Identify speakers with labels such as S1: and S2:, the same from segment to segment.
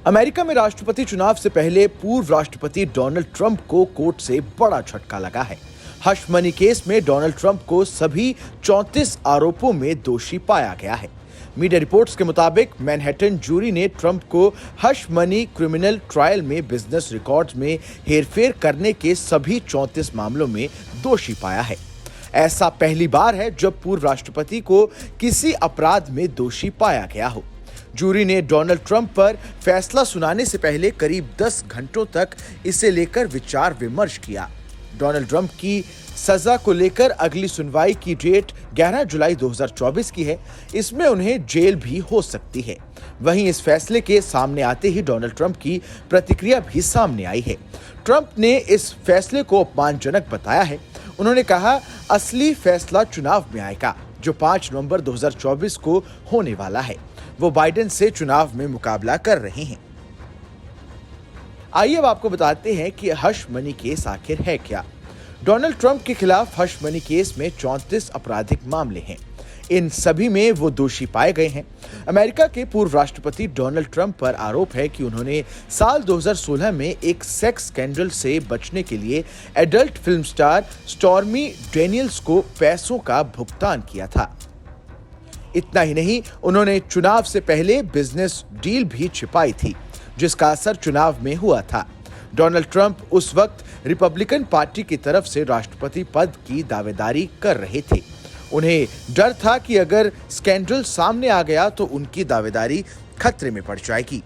S1: America में राष्ट्रपति चुनाव से पहले पूर्व राष्ट्रपति डोनाल्ड ट्रंप को कोर्ट से बड़ा झटका लगा है। हश मनी केस में डोनाल्ड ट्रंप को सभी 34 आरोपों में दोषी पाया गया है। मीडिया रिपोर्ट्स के मुताबिक मैनहट्टन जूरी ने ट्रंप को हश मनी क्रिमिनल ट्रायल में बिजनेस रिकॉर्ड्स में हेरफेर करने के सभी 34 मामलों में दोषी पाया है। ऐसा पहली बार है जब पूर्व राष्ट्रपति को किसी अपराध में दोषी पाया गया हो। जूरी ने डोनाल्ड ट्रंप पर फैसला सुनाने से पहले करीब 10 घंटों तक इसे लेकर विचार विमर्श किया। डोनाल्ड ट्रंप की सजा को लेकर अगली सुनवाई की डेट 11 जुलाई 2024 की है। इसमें उन्हें जेल भी हो सकती है। वहीं इस फैसले के सामने आते ही डोनाल्ड ट्रंप की प्रतिक्रिया भी सामने आई है। ट्रंप ने इस फैसले को अपमानजनक बताया है। उन्होंने कहा, असली फैसला चुनाव में आएगा जो 5 नवंबर 2024 को होने वाला है। वो बाइडेन से चुनाव में मुकाबला कर रहे हैं। आइए अब आपको बताते हैं कि हश मनी केस आखिर है क्या। डोनाल्ड ट्रंप के खिलाफ हश मनी केस में 34 आपराधिक मामले हैं। इन सभी में वो दोषी पाए गए हैं। अमेरिका के पूर्व राष्ट्रपति डोनाल्ड ट्रंप पर आरोप है कि उन्होंने साल 2016 में एक सेक्स स्कैंडल से बचने के लिए adult film star stormy Daniels को पैसों का भुगतान किया था। इतना ही नहीं, उन्होंने चुनाव से पहले बिजनेस डील भी छिपाई थी, जिसका असर चुनाव में हुआ था। डोनाल्ड ट्रंप उस वक्त रिपब्लिकन पार्टी की तरफ से राष्ट्रपति पद की दावेदारी कर रहे थे। उन्हें डर था कि अगर स्कैंडल सामने आ गया तो उनकी दावेदारी खतरे में पड़ जाएगी।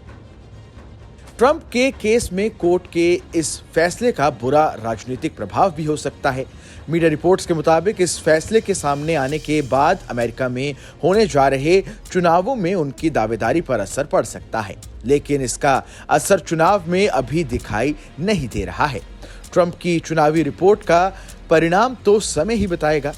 S1: ट्रंप के केस में कोर्ट के इस फैसले का बुरा राजनीतिक प्रभाव भी हो सकता है। मीडिया रिपोर्ट्स के मुताबिक इस फैसले के सामने आने के बाद अमेरिका में होने जा रहे चुनावों में उनकी दावेदारी पर असर पड़ सकता है, लेकिन इसका असर चुनाव में अभी दिखाई नहीं दे रहा है। ट्रंप की चुनावी रिपोर्ट का परिणाम तो समय ही बताएगा।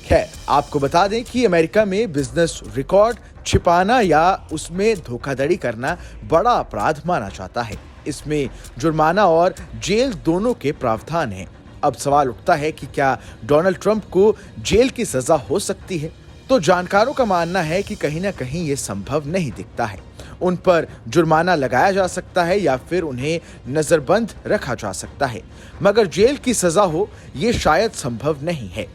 S1: खैर, आपको बता दें कि अमेरिका में बिजनेस रिकॉर्ड छिपाना या उसमें धोखाधड़ी करना बड़ा अपराध माना जाता है। इसमें जुर्माना और जेल दोनों के प्रावधान हैं। अब सवाल उठता है कि क्या डोनाल्ड ट्रंप को जेल की सजा हो सकती है? तो जानकारों का मानना है कि कहीं ना कहीं ये संभव नहीं दिखता है। उन पर जुर्माना लगाया जा सकता है या फिर उन्हें नजरबंद रखा जा सकता है, मगर जेल की सजा हो ये शायद संभव नहीं है।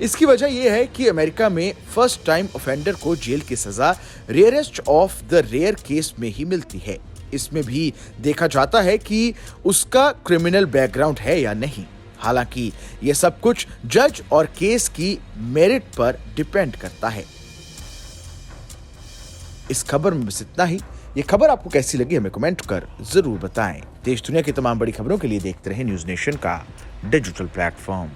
S1: इसकी वजह यह है कि अमेरिका में फर्स्ट टाइम ऑफेंडर को जेल की सजा rarest of the rare case में ही मिलती है। इसमें भी देखा जाता है कि उसका क्रिमिनल बैकग्राउंड है या नहीं। हालांकि यह सब कुछ जज और केस की मेरिट पर डिपेंड करता है। इस खबर में बस इतना ही। ये खबर आपको कैसी लगी हमें कमेंट कर जरूर बताएं। देश दुनिया की तमाम बड़ी खबरों के लिए देखते रहें न्यूज़ नेशन का डिजिटल प्लेटफॉर्म।